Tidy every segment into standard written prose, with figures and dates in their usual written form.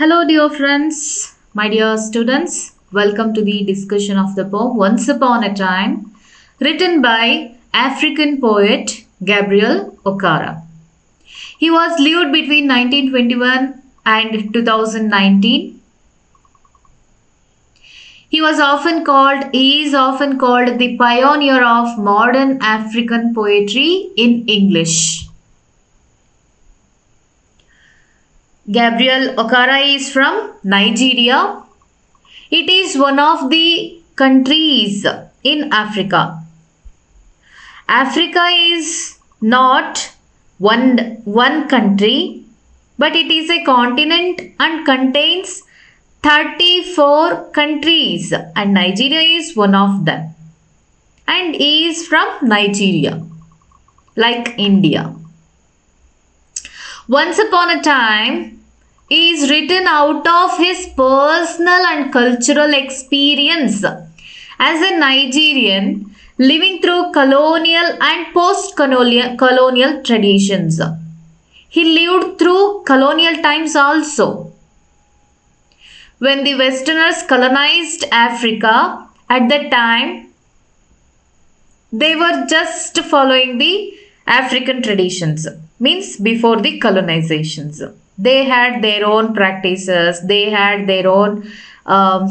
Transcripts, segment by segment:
Hello, dear friends, my dear students. Welcome to the discussion of the poem Once Upon a Time, written by African poet Gabriel Okara. He was lived between 1921 and 2019. He is often called the pioneer of modern African poetry in English. Gabriel Okara is from Nigeria. It is one of the countries in Africa. Africa is not one country, but it is a continent and contains 34 countries, and Nigeria is one of them. And he is from Nigeria, like India. Once Upon a Time is written out of his personal and cultural experience as a Nigerian living through colonial and post-colonial traditions. He lived through colonial times also. When the Westerners colonized Africa, at that time, they were just following the African traditions, means before the colonizations. They had their own practices, they had their own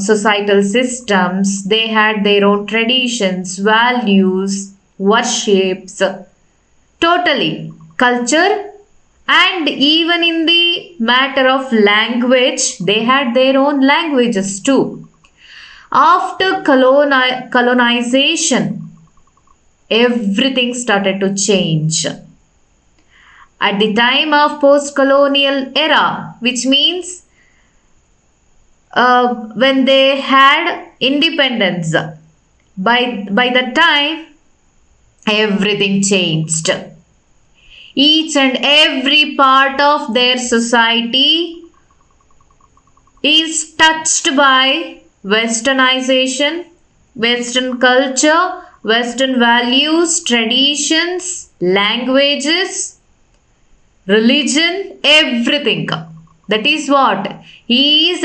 societal systems, they had their own traditions, values, worships, totally culture, and even in the matter of language, they had their own languages too. After colonization, everything started to change. At the time of post-colonial era, which means when they had independence, by the time everything changed. Each and every part of their society is touched by westernization, Western culture, Western values, traditions, languages, religion, everything. That is what he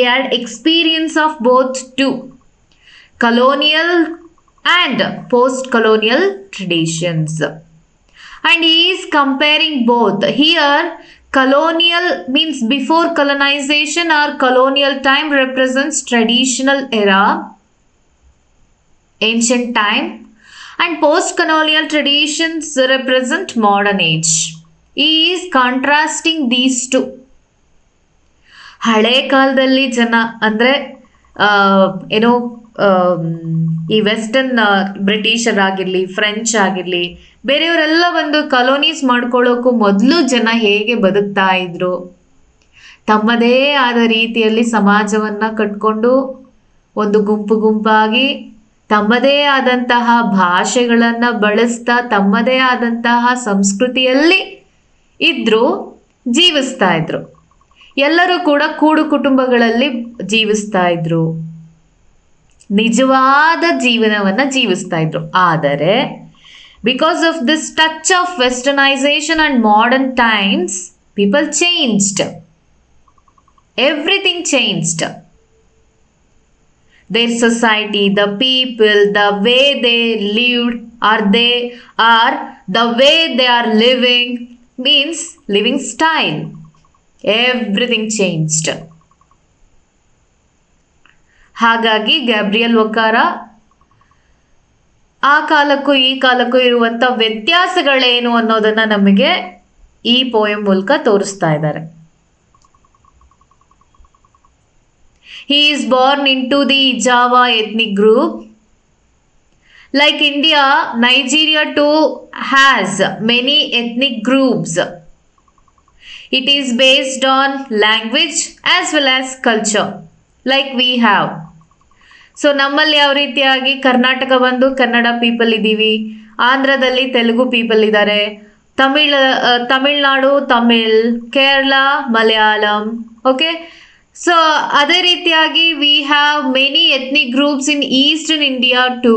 had experience of both too, colonial and post-colonial traditions. And he is comparing both. Here, colonial means before colonization or colonial time represents traditional era, ancient time, and post-colonial traditions represent modern age. He is contrasting these two. ಹಳೆ ಕಾಲದಲ್ಲಿ ಜನ ಅಂದರೆ ಏನೋ ಈ western ಬ್ರಿಟಿಷರಾಗಿರಲಿ, French ಆಗಿರಲಿ, ಬೇರೆಯವರೆಲ್ಲ ಬಂದು colonies ಮಾಡ್ಕೊಳ್ಳೋಕ್ಕೂ ಮೊದಲು ಜನ ಹೇಗೆ ಬದುಕ್ತಾ ಇದ್ರು, ತಮ್ಮದೇ ಆದ ರೀತಿಯಲ್ಲಿ ಸಮಾಜವನ್ನು ಕಟ್ಕೊಂಡು ಒಂದು ಗುಂಪಾಗಿ ತಮ್ಮದೇ ಆದಂತಹ ಭಾಷೆಗಳನ್ನು ಬಳಸ್ತಾ ತಮ್ಮದೇ ಆದಂತಹ ಸಂಸ್ಕೃತಿಯಲ್ಲಿ ಜೀವಿಸ್ತಾ ಇದ್ರು. ಎಲ್ಲರೂ ಕೂಡ ಕೂಡು ಕುಟುಂಬಗಳಲ್ಲಿ ಜೀವಿಸ್ತಾ ಇದ್ರು, ನಿಜವಾದ ಜೀವನವನ್ನು ಜೀವಿಸ್ತಾ ಇದ್ರು. ಆದರೆ because of this touch of westernisation and modern times, people changed, everything changed. Their society, the people, the way they lived, the way they are living, means living style. Everything changed. ಹಾಗಾಗಿ Gabriel ಒಕಾರ ಆ ಕಾಲಕ್ಕೂ ಈ ಕಾಲಕ್ಕೂ ಇರುವಂಥ ವ್ಯತ್ಯಾಸಗಳೇನು ಅನ್ನೋದನ್ನ ನಮಗೆ ಈ ಪೋಯಂ ಮೂಲಕ ತೋರಿಸ್ತಾ ಇದ್ದಾರೆ. He is born into the Java ethnic group. Like India, Nigeria too has many ethnic groups. It is based on language as well as culture, like we have. So ನಮ್ಮಲ್ಲಿ ಯಾವ ರೀತಿಯಾಗಿ ಕರ್ನಾಟಕ ಬಂದು ಕನ್ನಡ ಪೀಪಲ್ ಇದ್ದೀವಿ, ಆಂಧ್ರದಲ್ಲಿ Telugu people ಇದ್ದಾರೆ, Tamil Nadu Tamil, Kerala Malayalam, okay. So ಅದೇ ರೀತಿಯಾಗಿ we have many ethnic groups in eastern India too.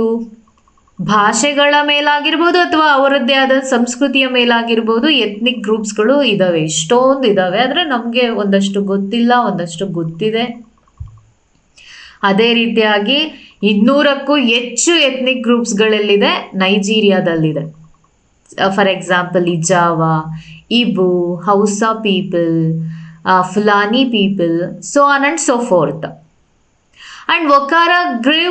ಭಾಷೆಗಳ ಮೇಲಾಗಿರ್ಬೋದು ಅಥವಾ ಅವರದ್ದೇ ಆದ ಸಂಸ್ಕೃತಿಯ ಮೇಲಾಗಿರ್ಬೋದು ಎತ್ನಿಕ್ ಗ್ರೂಪ್ಸ್ಗಳು ಇದ್ದಾವೆ, ಎಷ್ಟೊಂದು ಇದ್ದಾವೆ. ಆದರೆ ನಮಗೆ ಒಂದಷ್ಟು ಗೊತ್ತಿಲ್ಲ, ಒಂದಷ್ಟು ಗೊತ್ತಿದೆ. ಅದೇ ರೀತಿಯಾಗಿ 200ಕ್ಕೂ ಹೆಚ್ಚು ಎತ್ನಿಕ್ ಗ್ರೂಪ್ಸ್ಗಳೆಲ್ಲಿದೆ, ನೈಜೀರಿಯಾದಲ್ಲಿದೆ. For example Ijaw, Igbo, Hausa people, Fulani people, so on and so forth. And Wakara grew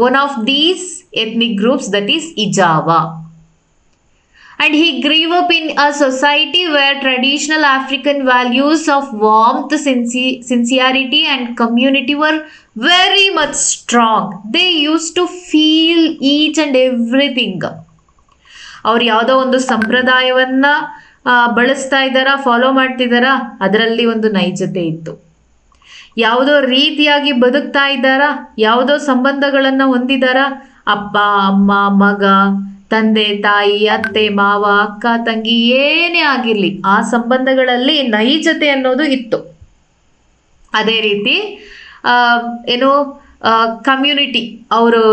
one of these ethnic groups, that is Ijawa. And he grew up in a society where traditional African values of warmth, sincerity and community were very much strong. They used to feel each and everything. ಅವ್ರು ಯಾವುದೋ ಒಂದು ಸಂಪ್ರದಾಯವನ್ನು ಬಳಸ್ತಾ ಇದ್ದಾರಾ, follow ಮಾಡ್ತಿದ್ದಾರಾ, ಅದರಲ್ಲಿ ಒಂದು ನೈಜತೆ ಇತ್ತು. ಯಾವುದೋ ರೀತಿಯಾಗಿ ಬದುಕ್ತಾ ಇದ್ದಾರಾ, ಯಾವುದೋ ಸಂಬಂಧಗಳನ್ನು ಹೊಂದಿದಾರಾ, ಅಪ್ಪ ಅಮ್ಮ ಮಗ, ತಂದೆ ತಾಯಿ, ಅತ್ತೆ ಮಾವ, ಅಕ್ಕ ತಂಗಿ, ಏನೇ ಆಗಿರಲಿ ಆ ಸಂಬಂಧಗಳಲ್ಲಿ ನೈಜತೆ ಅನ್ನೋದು ಇತ್ತು. ಅದೇ ರೀತಿ ಏನು ಕಮ್ಯುನಿಟಿ, ಅವರು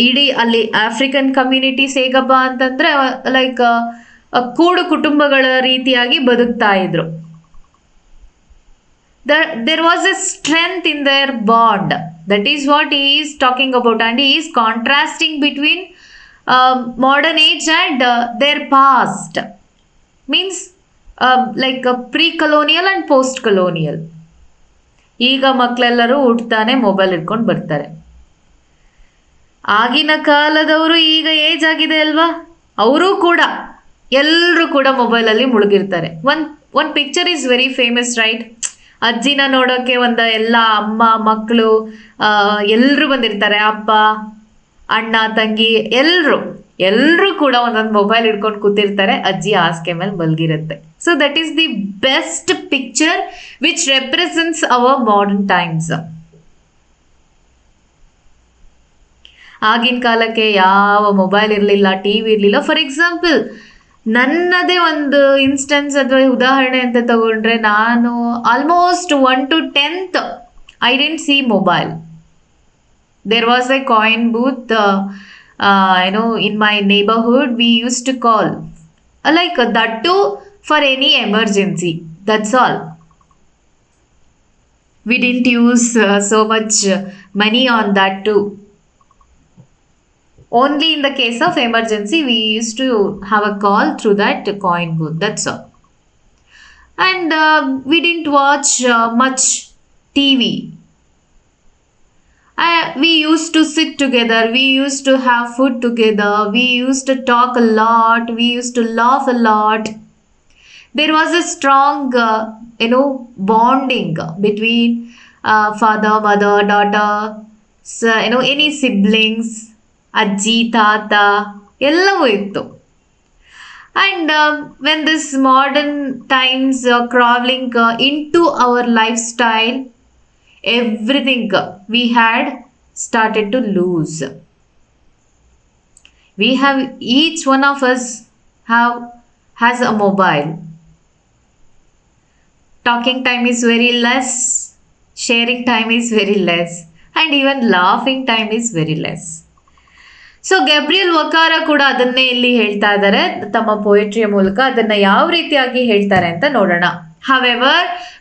ಇಡೀ ಅಲ್ಲಿ ಆಫ್ರಿಕನ್ ಕಮ್ಯುನಿಟೀಸ್ ಹೇಗಪ್ಪ ಅಂತಂದರೆ ಲೈಕ್ ಕೂಡು ಕುಟುಂಬಗಳ ರೀತಿಯಾಗಿ ಬದುಕ್ತಾ ಇದ್ರು. There was a strength in their bond. That is what he is talking about, and he is contrasting between modern age and their past. Means like pre-colonial and post-colonial. ಈಗ ಮಕ್ಕಳೆಲ್ಲರೂ ಹುಟ್ಟುತ್ತಾನೆ mobile ಇಟ್ಕೊಂಡು ಬರ್ತಾರೆ. ಆಗಿನ ಕಾಲದವರು ಈಗ ಏಜ್ ಆಗಿದೆ ಅಲ್ವಾ, ಅವರು ಕೂಡ ಎಲ್ಲರೂ ಕೂಡ ಮೊಬೈಲಲ್ಲಿ ಮುಳುಗಿರ್ತಾರೆ. One picture is very famous, right? ಅಜ್ಜಿನ ನೋಡೋಕ್ಕೆ ಎಲ್ಲ ಅಮ್ಮ ಮಕ್ಕಳು ಎಲ್ಲರೂ ಬಂದಿರ್ತಾರೆ, ಅಪ್ಪ ಅಣ್ಣ ತಂಗಿ ಎಲ್ಲರೂ ಕೂಡ ಒಂದೊಂದು ಮೊಬೈಲ್ ಹಿಡ್ಕೊಂಡು ಕೂತಿರ್ತಾರೆ, ಅಜ್ಜಿ ಹಾಸಿಗೆ ಮೇಲೆ ಮಲಗಿರುತ್ತೆ. So that is the best picture which represents our modern times. ಆಗಿನ ಕಾಲಕ್ಕೆ ಯಾವ ಮೊಬೈಲ್ ಇರಲಿಲ್ಲ, ಟಿ ವಿ ಇರಲಿಲ್ಲ. ಫಾರ್ ಎಕ್ಸಾಂಪಲ್ ನನ್ನದೇ ಒಂದು ಇನ್ಸ್ಟೆನ್ಸ್ ಅಥವಾ ಉದಾಹರಣೆ ಅಂತ ತಗೊಂಡ್ರೆ, ನಾನು almost 1 to 10th I didn't see mobile. There was a coin booth in my neighborhood. We used to call like that too for any emergency, that's all. We didn't use so much money on that too. Only in the case of emergency we used to have a call through that coin booth, that's all. And we didn't watch much TV. We used to sit together, we used to have food together, we used to talk a lot, we used to laugh a lot. There was a strong bonding between father, mother, daughter, so, any siblings, ಅಜ್ಜಿ ತಾತ ಎಲ್ಲವೂ ಇತ್ತು. And when this modern times crawling into our lifestyle, everything we had started to lose. We have, each one of us has a mobile. Talking time is very less, sharing time is very less, and even laughing time is very less. So Gabriel ವಕಾರ ಕೂಡ ಅದನ್ನೇ ಇಲ್ಲಿ ಹೇಳ್ತಾ ಇದ್ದಾರೆ ತಮ್ಮ ಪೋಯಟ್ರಿಯ ಮೂಲಕ. ಅದನ್ನ ಯಾವ ರೀತಿಯಾಗಿ ಹೇಳ್ತಾರೆ ಅಂತ ನೋಡೋಣ. However,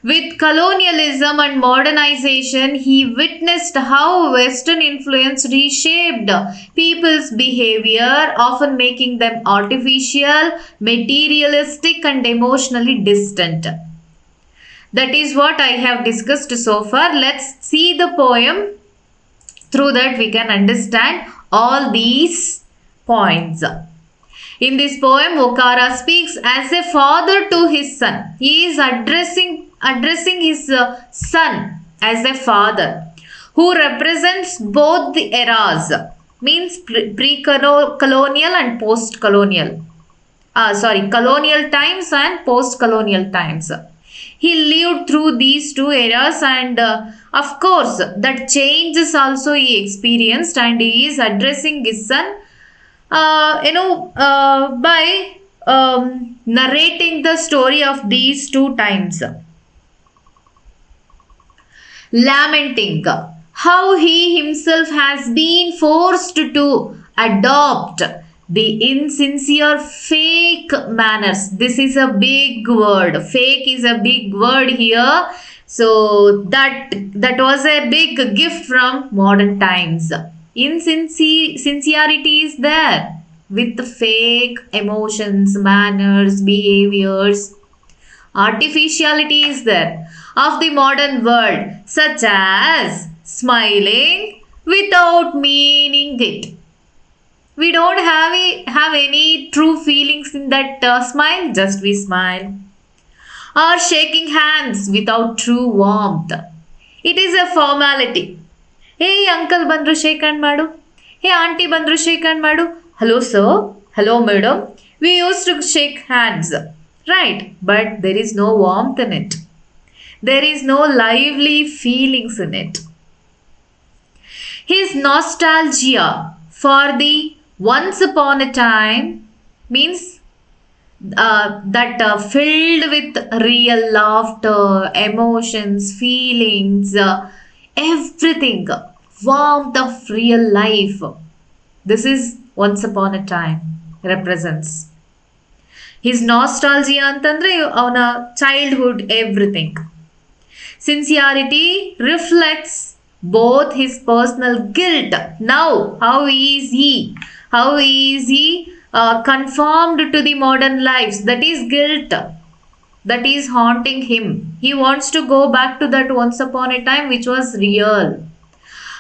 with colonialism and modernization, he witnessed how Western influence reshaped people's behavior, often making them artificial, materialistic, and emotionally distant. That is what I have discussed so far. Let's see the poem. Through that we can understand all these points. In this poem, Okara speaks as a father to his son. He is addressing his son as a father who represents both the eras, means pre-colonial and post-colonial. Colonial times and post-colonial times. He lived through these two eras, and of course that changes also he experienced, and he is addressing his son by narrating the story of these two times. Lamenting how he himself has been forced to adopt the insincere fake manners. This is a big word. Fake is a big word here. So that was a big gift from modern times. Sincerity is there with the fake emotions, manners, behaviors. Artificiality is there of the modern world, such as smiling without meaning it. We don't have any true feelings in that smile, just we smile. Or shaking hands without true warmth. It is a formality. Hey uncle bandru shake hand madu. Hey auntie bandru shake hand madu. Hello sir. Hello madam. We used to shake hands. Right. But there is no warmth in it. There is no lively feelings in it. His nostalgia for the once upon a time means that filled with real laughter, emotions, feelings, everything, warmth of real life. This is once upon a time represents. His nostalgia ಅಂತಂದ್ರೆ ಅವನ childhood everything. Sincerity reflects both his personal guilt. Now, how is he conformed to the modern lives? That is guilt that is haunting him. He wants to go back to that once upon a time which was real.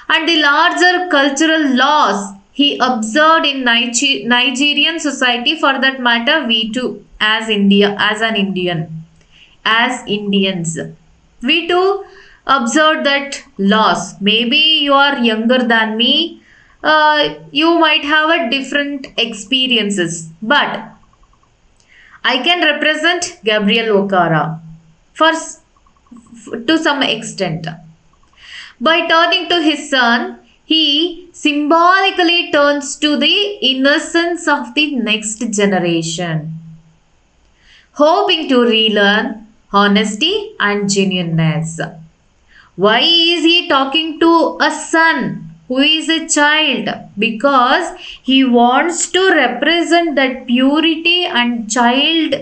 And the larger cultural loss he observed in Nigerian society, for that matter, we too, as Indians, we too observed that loss. Maybe you are younger than me. You might have a different experiences, but I can represent Gabriel Okara to some extent. By turning to his son, he symbolically turns to the innocence of the next generation, hoping to relearn honesty and genuineness. Why is he talking to a son who is a child? Because he wants to represent that purity and child,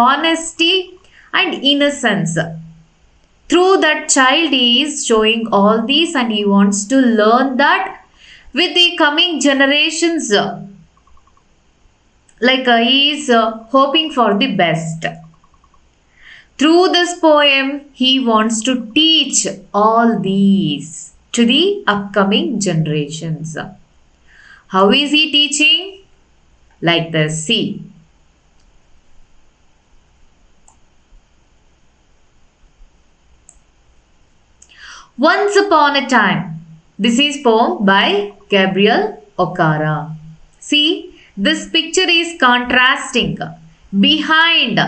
honesty and innocence. Through that child he is showing all these, and he wants to learn that with the coming generations. He is hoping for the best. Through this poem, he wants to teach all these to the upcoming generations. How is he teaching? Like this, see. Once upon a time. This is poem by Gabriel Okara. See, this picture is contrasting. Behind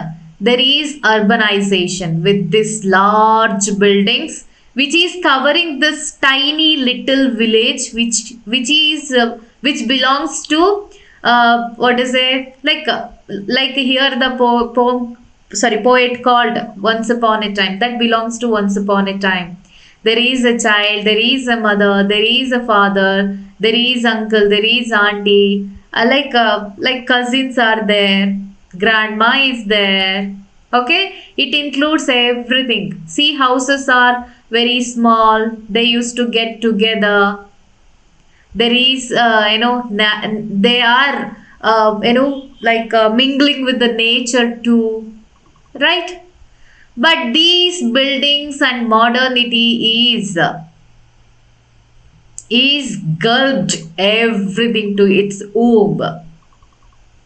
there is urbanization with these large buildings which is covering this tiny little village which belongs to here the poet called Once Upon a Time, that belongs to Once Upon a Time. There is a child, there is a mother, there is a father, there is uncle, there is auntie, cousins are there, grandma is there. Okay, it includes everything. See, houses are very small, they used to get together. There is they are mingling with the nature too, right? But these buildings and modernity is gulped everything to its womb.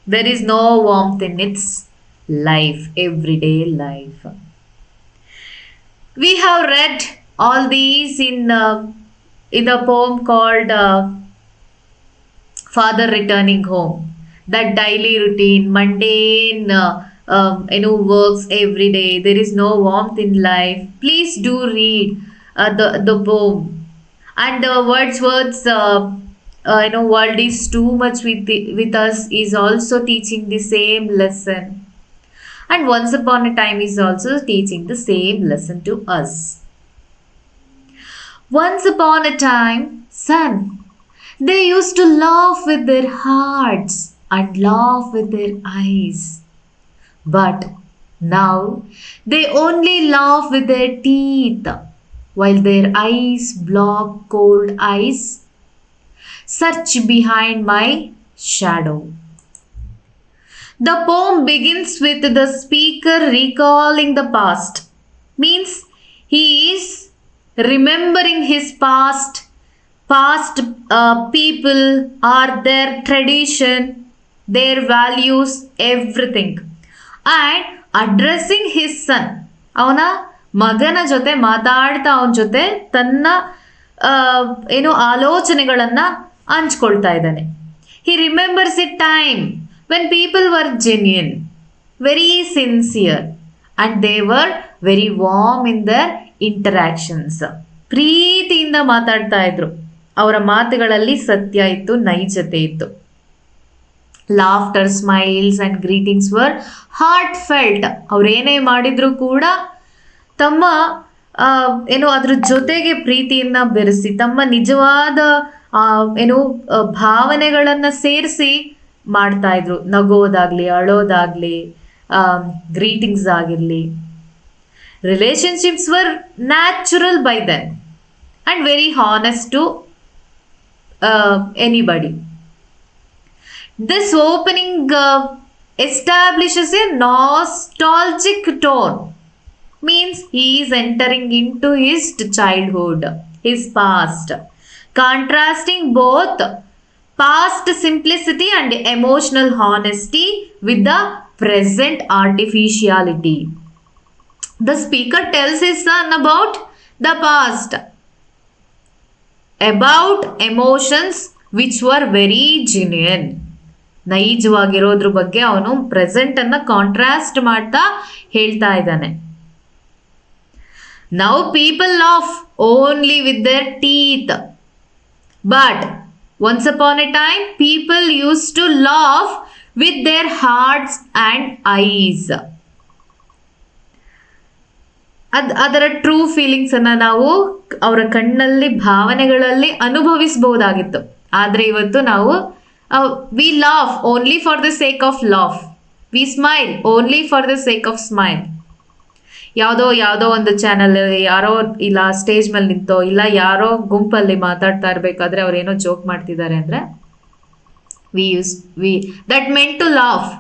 There is no warmth in its life, everyday life. We have read all these in the poem called Father Returning Home. That daily routine, mundane, works every day. There is no warmth in life. Please do read the poem. And Wordsworth's world is too much with us is also teaching the same lesson. And Once Upon a Time is also teaching the same lesson to us. Once upon a time, Son, they used to laugh with their hearts and laugh with their eyes. But now they only laugh with their teeth, while their eyes block cold eyes search behind my shadow. The poem begins with the speaker recalling the past, means he is remembering his past people or their tradition, their values, everything, and addressing his son. ಅವನ ಮಗನ ಜೊತೆ ಮಾತಾಡ್ತಾ ಅವನ ಜೊತೆ ತನ್ನ ಆಲೋಚನೆಗಳನ್ನು ಹಂಚ್ಕೊಳ್ತಾ ಇದ್ದಾನೆ. He remembers a time when people were genuine, very sincere, and they were very warm in their interactions. ಪ್ರೀತಿಯಿಂದ ಮಾತಾಡ್ತಾ ಇದ್ರು, ಅವರ ಮಾತುಗಳಲ್ಲಿ ಸತ್ಯ ಇತ್ತು, ನೈಜತೆ ಇತ್ತು. Laughter, smiles and greetings were heartfelt. ಅವ್ರೇನೇ ಮಾಡಿದ್ರು ಕೂಡ ತಮ್ಮ ಅದ್ರ ಜೊತೆಗೆ ಪ್ರೀತಿಯನ್ನು ಬೆರೆಸಿ ತಮ್ಮ ನಿಜವಾದ ಭಾವನೆಗಳನ್ನು ಸೇರಿಸಿ ಮಾಡ್ತಾ ಇದ್ರು. ನಗೋದಾಗ್ಲಿ, ಅಳೋದಾಗ್ಲಿ, ಗ್ರೀಟಿಂಗ್ಸ್ ಆಗಿರಲಿ. Relationships were natural by then and very honest to anybody. This opening establishes a nostalgic tone, means he is entering into his childhood, his past, contrasting both past simplicity and emotional honesty with the present artificiality. The speaker tells his son about the past, about emotions which were very genuine. ನೈಜವಾಗಿರೋದ್ರ ಬಗ್ಗೆ ಅವನು ಪ್ರೆಸೆಂಟನ್ನು contrast ಮಾಡ್ತಾ ಹೇಳ್ತಾ ಇದ್ದಾನೆ. Now people laugh only with their teeth, but once upon a time people used to laugh with their hearts and eyes. ಅದರ true ಫೀಲಿಂಗ್ಸನ್ನು ನಾವು ಅವರ ಕಣ್ಣಲ್ಲಿ, ಭಾವನೆಗಳಲ್ಲಿ ಅನುಭವಿಸಬಹುದಾಗಿತ್ತು. ಆದರೆ ಇವತ್ತು ನಾವು we laugh only for the sake of laugh, we smile only for the sake of smile. ಯಾವುದೋ ಒಂದು channel ಯಾರೋ ಇಲ್ಲ ಸ್ಟೇಜ್ ಮೇಲೆ ನಿಂತೋ ಇಲ್ಲ ಯಾರೋ ಗುಂಪಲ್ಲಿ ಮಾತಾಡ್ತಾ ಇರಬೇಕಾದ್ರೆ ಅವ್ರೇನೋ ಜೋಕ್ ಮಾಡ್ತಿದ್ದಾರೆ ಅಂದರೆ we that meant to laugh.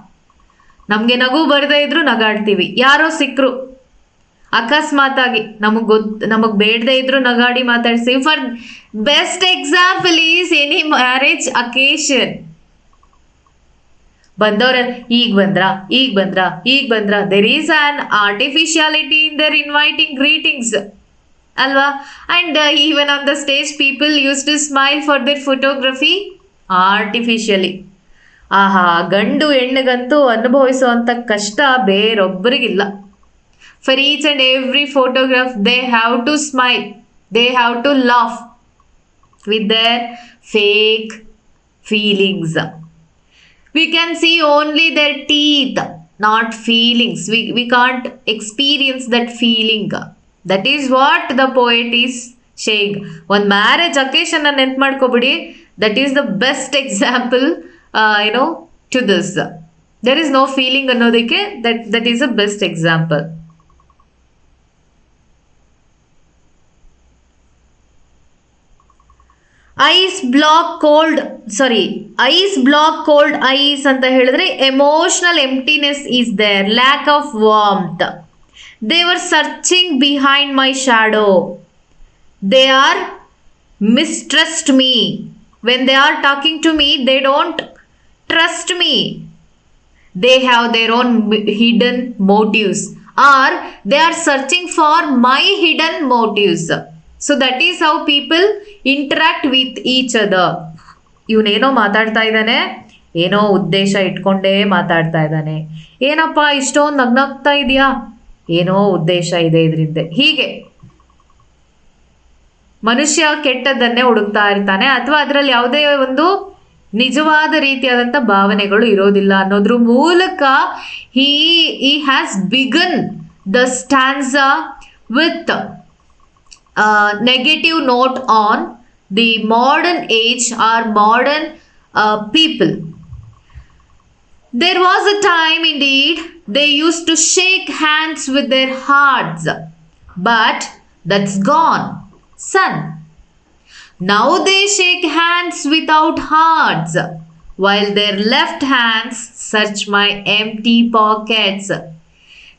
ನಮಗೆ ನಗು ಬರದೇ ಇದ್ರು ನಗಾಡ್ತೀವಿ. ಯಾರೋ ಸಿಕ್ಕರು ಅಕಸ್ಮಾತಾಗಿ ನಮಗೆ ಬೇಡದೇ ಇದ್ರು ನಗಾಡಿ ಮಾತಾಡ್ತೀವಿ. For best example is any marriage occasion. ಬಂದವ್ರ ಈಗ ಬಂದ್ರ there is an artificiality in their inviting greetings ಅಲ್ವಾ. And even on the stage people use to smile for their photography artificially. ಆಹಾ, ಗಂಡು ಹೆಣ್ಣಿಗಂತೂ ಅನುಭವಿಸುವಂಥ ಕಷ್ಟ ಬೇರೊಬ್ಬರಿಗಿಲ್ಲ. For each and every photograph, they have to smile. They have to laugh with their fake feelings. We can see only their teeth, not feelings. We can't experience that feeling. That is what the poet is saying. One marriage occasion and ನೆನ್ಪು ಮಾಡ್ಕೊಬಿಡಿ. That is the best example, to this. There is no feeling ಅನ್ನೋದಕ್ಕೆ that is the best example. Ice block cold ice ಅಂತ ಹೇಳಿದ್ರೆ emotional emptiness is there, lack of warmth. They were searching behind my shadow. They are mistrust me. When they are talking to me, they don't trust me. They have their own hidden motives, or they are searching for my hidden motives. So that is how people interact with each other. ಇವನೇನೋ ಮಾತಾಡ್ತಾ ಇದ್ದಾನೆ, ಏನೋ ಉದ್ದೇಶ ಇಟ್ಕೊಂಡೇ ಮಾತಾಡ್ತಾ ಇದ್ದಾನೆ. ಏನಪ್ಪ ಇಷ್ಟೊಂದು ನಗ್ನಾಗ್ತಾ ಇದೆಯಾ, ಏನೋ ಉದ್ದೇಶ ಇದೆ ಇದರಿಂದ. ಹೀಗೆ ಮನುಷ್ಯ ಕೆಟ್ಟದ್ದನ್ನೇ ಹುಡುಕ್ತಾ ಇರ್ತಾನೆ, ಅಥವಾ ಅದರಲ್ಲಿ ಯಾವುದೇ ಒಂದು ನಿಜವಾದ ರೀತಿಯಾದಂಥ ಭಾವನೆಗಳು ಇರೋದಿಲ್ಲ ಅನ್ನೋದ್ರ ಮೂಲಕ he has begun the stanza with negative note on the modern age or modern people. There was a time indeed they used to shake hands with their hearts, but that's gone, son. Now they shake hands without hearts, while their left hands search my empty pockets.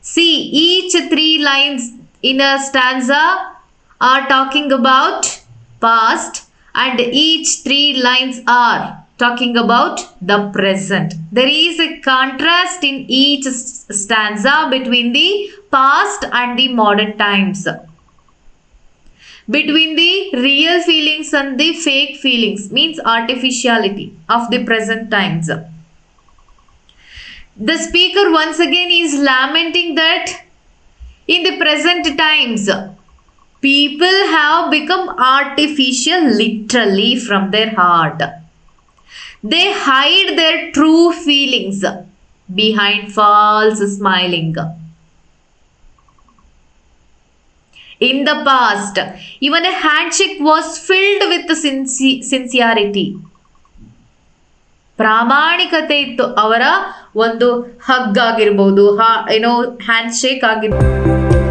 See, each three lines in a stanza are talking about past, and each three lines are talking about the present. There is a contrast in each stanza between the past and the modern times, between the real feelings and the fake feelings, means artificiality of the present times. The speaker once again is lamenting that in the present times, people have become artificial literally from their heart. They hide their true feelings behind false smiling. In the past, even a handshake was filled with sincerity. ಪ್ರಾಮಾಣಿಕತೆ ಇತ್ತು ಅವರ ಒಂದು hug ಆಗಿರ್ಬೋದು, hand shake ಆಗಿರ್ಬೋದು.